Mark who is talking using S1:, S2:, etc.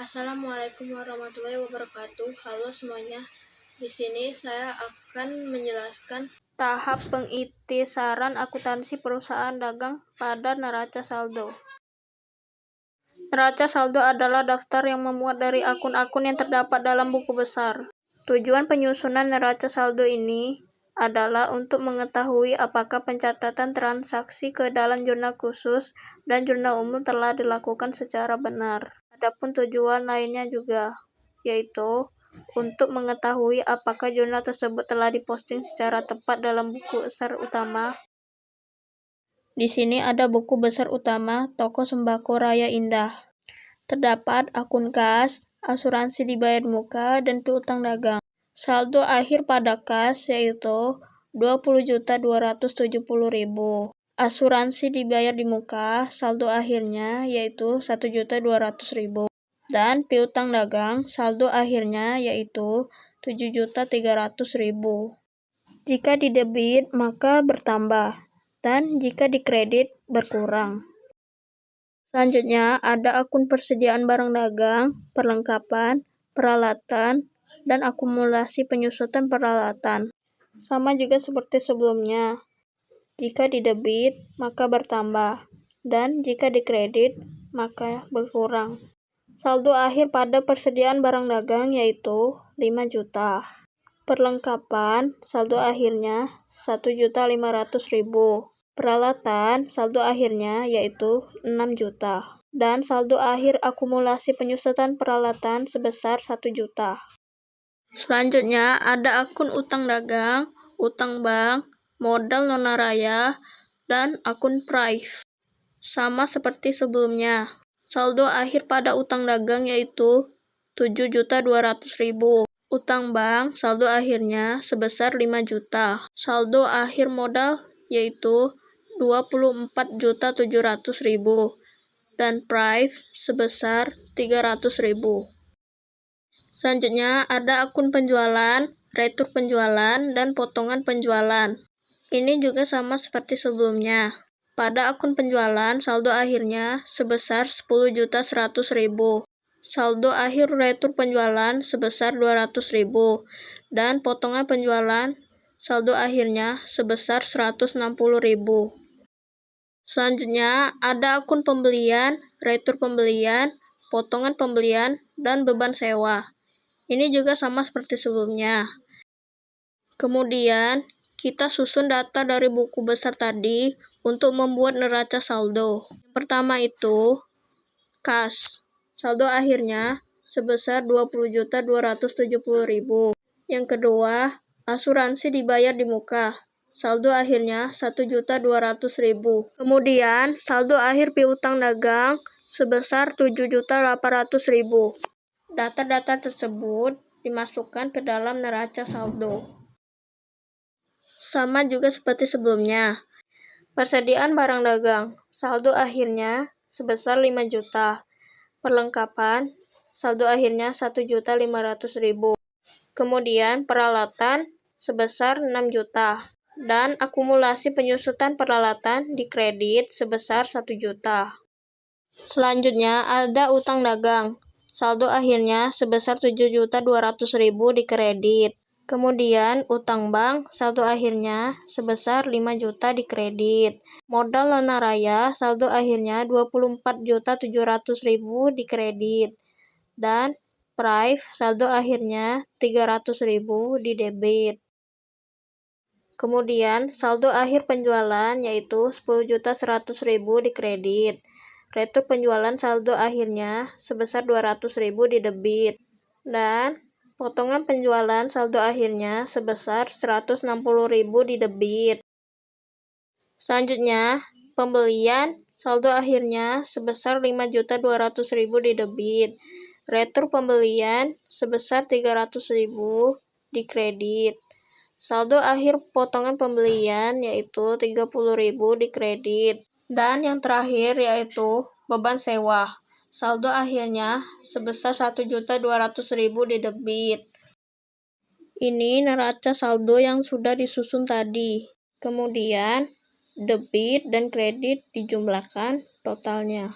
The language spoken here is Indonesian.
S1: Assalamualaikum warahmatullahi wabarakatuh. Halo semuanya. Di sini saya akan menjelaskan tahap pengiktisaran akuntansi perusahaan dagang pada neraca saldo. Neraca saldo adalah daftar yang memuat dari akun-akun yang terdapat dalam buku besar. Tujuan penyusunan neraca saldo ini adalah untuk mengetahui apakah pencatatan transaksi ke dalam jurnal khusus dan jurnal umum telah dilakukan secara benar. Adapun tujuan lainnya juga, yaitu untuk mengetahui apakah jurnal tersebut telah diposting secara tepat dalam buku besar utama. Di sini ada buku besar utama Toko Sembako Raya Indah. Terdapat akun kas, asuransi dibayar muka, dan piutang dagang. Saldo akhir pada kas yaitu 20.270.000. Asuransi dibayar di muka, saldo akhirnya yaitu 1.200.000. Dan piutang dagang, saldo akhirnya yaitu 7.300.000. Jika didebit, maka bertambah, dan jika dikredit, berkurang. Selanjutnya, ada akun persediaan barang dagang, perlengkapan, peralatan, dan akumulasi penyusutan peralatan. Sama juga seperti sebelumnya. Jika didebit, maka bertambah, dan jika dikredit, maka berkurang. Saldo akhir pada persediaan barang dagang yaitu 5 juta. Perlengkapan, saldo akhirnya 1.500.000. Peralatan, saldo akhirnya yaitu 6 juta. Dan saldo akhir akumulasi penyusutan peralatan sebesar 1 juta. Selanjutnya, ada akun utang dagang, utang bank, modal nonaraya, dan akun prive. Sama seperti sebelumnya. Saldo akhir pada utang dagang yaitu 7.200.000. Utang bank, saldo akhirnya sebesar 5 juta. Saldo akhir modal yaitu 24.700.000. Dan prive sebesar 300.000. Selanjutnya ada akun penjualan, retur penjualan, dan potongan penjualan. Ini juga sama seperti sebelumnya. Pada akun penjualan, saldo akhirnya sebesar 10.100.000. Saldo akhir retur penjualan sebesar 200.000. Dan potongan penjualan, saldo akhirnya sebesar 160.000. Selanjutnya, ada akun pembelian, retur pembelian, potongan pembelian, dan beban sewa. Ini juga sama seperti sebelumnya. Kemudian, kita susun data dari buku besar tadi untuk membuat neraca saldo. Yang pertama itu, kas. Saldo akhirnya sebesar 20.270.000. Yang kedua, asuransi dibayar di muka. Saldo akhirnya 1.200.000. Kemudian, saldo akhir piutang dagang sebesar 7.800.000. Data-data tersebut dimasukkan ke dalam neraca saldo. Sama juga seperti sebelumnya. Persediaan barang dagang, saldo akhirnya sebesar 5 juta. Perlengkapan, saldo akhirnya 1.500.000. Kemudian peralatan sebesar 6 juta. Dan akumulasi penyusutan peralatan dikredit sebesar 1 juta. Selanjutnya ada utang dagang. Saldo akhirnya sebesar 7.200.000 dikredit. Kemudian utang bank, saldo akhirnya sebesar 5 juta dikredit. Modal nonaraya, saldo akhirnya 24.700.000 dikredit. Dan prive, saldo akhirnya 300.000 didebit. Kemudian saldo akhir penjualan yaitu 10.100.000 dikredit. Retur penjualan saldo akhirnya sebesar 200.000 didebit. Dan potongan penjualan saldo akhirnya sebesar 160.000 didebit. Selanjutnya, pembelian saldo akhirnya sebesar 5.200.000 didebit. Retur pembelian sebesar 300.000 dikredit. Saldo akhir potongan pembelian yaitu 30.000 dikredit. Dan yang terakhir yaitu beban sewa. Saldo akhirnya sebesar 1.200.000 didebit. Ini neraca saldo yang sudah disusun tadi. Kemudian debit dan kredit dijumlahkan totalnya.